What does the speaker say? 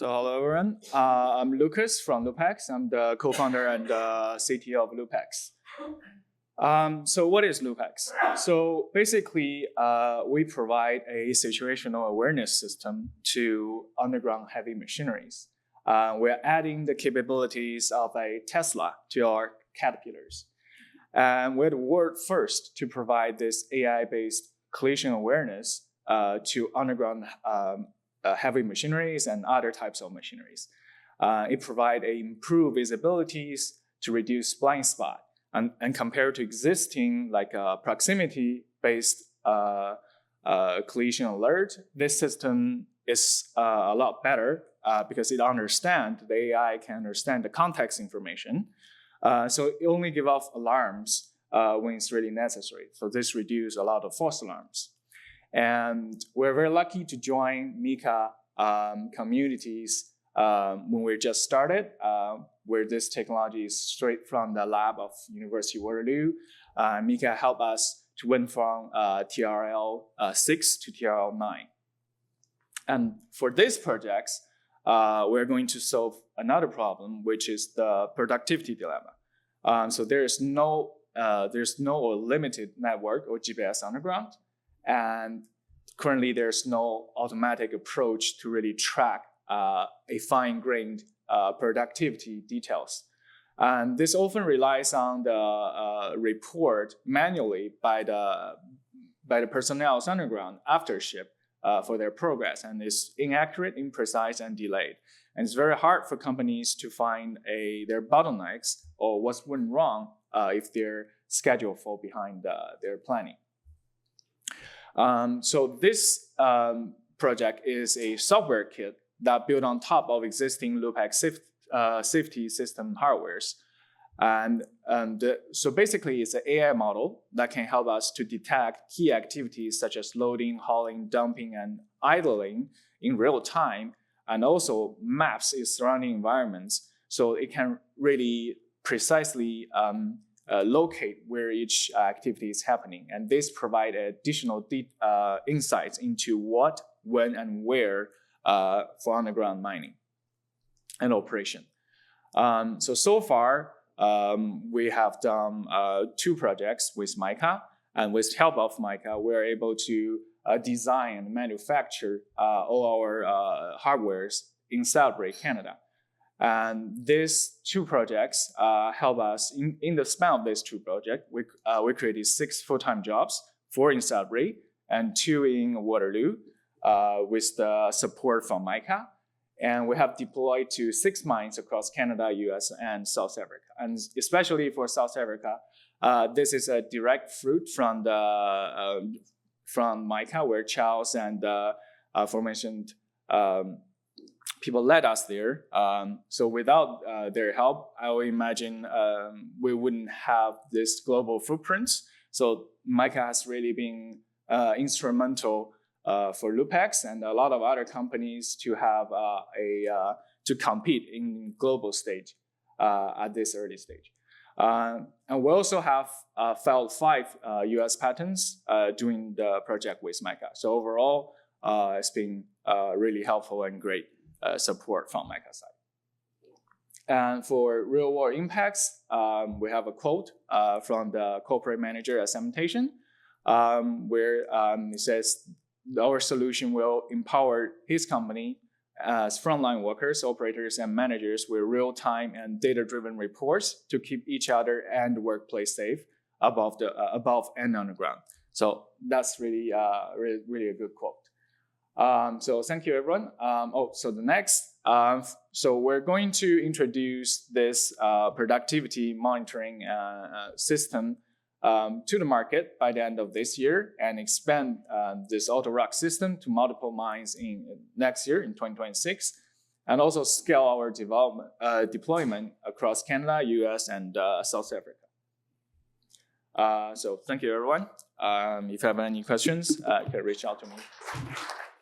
So hello everyone, I'm Lucas from LoopX. I'm the co-founder and CTO of LoopX. So what is LoopX? So basically, we provide a situational awareness system to underground heavy machineries. We're adding the capabilities of a Tesla to our Caterpillars. And we're the world first to provide this AI-based collision awareness to underground heavy machineries and other types of machineries. It provides improved visibilities to reduce blind spot. And compared to existing proximity-based collision alert, this system is a lot better because the AI can understand the context information. So it only gives off alarms when it's really necessary. So this reduces a lot of false alarms. And we're very lucky to join MICA communities when we just started, where this technology is straight from the lab of University of Waterloo. MICA helped us to went from TRL 6 to TRL 9. And for this project, we're going to solve another problem, which is the productivity dilemma. So there's no limited network or GPS underground. And currently, there's no automatic approach to really track a fine-grained productivity details. And this often relies on the report manually by the personnel underground after ship for their progress, and it's inaccurate, imprecise, and delayed. And it's very hard for companies to find their bottlenecks or what's went wrong if their schedule fall behind their planning. So this project is a software kit that built on top of existing LoopX safety system hardwares. And so basically it's an AI model that can help us to detect key activities such as loading, hauling, dumping, and idling in real time, and also maps its surrounding environments. So it can really precisely locate where each activity is happening. And this provides additional insights into what, when, and where for underground mining and operation. So far, we have done 2 projects with MICA, and with help of MICA, we're able to design and manufacture all our hardwares in Sudbury, Canada. And these 2 projects help us, in the span of these 2 projects, we created 6 full-time jobs, 4 in Sudbury and 2 in Waterloo, with the support from MICA. And we have deployed to 6 mines across Canada, US, and South Africa. And especially for South Africa, this is a direct fruit from MICA, where Charles and aforementioned people led us there. So without their help, I would imagine we wouldn't have this global footprint. So MICA has really been instrumental for LoopX and a lot of other companies to have to compete in global stage at this early stage. And we also have filed 5 US patents during the project with MICA. So overall, it's been really helpful and great support from MICA side. And for real world impacts, we have a quote from the corporate manager at Cementation, where it says, our solution will empower his company as frontline workers, operators, and managers with real-time and data-driven reports to keep each other and the workplace safe above and underground. So that's really a good quote. So thank you, everyone. So the next, so we're going to introduce this productivity monitoring system to the market by the end of this year and expand this auto-rock system to multiple mines in next year in 2026, and also scale our deployment across Canada, US, and South Africa. So thank you, everyone. If you have any questions, you can reach out to me.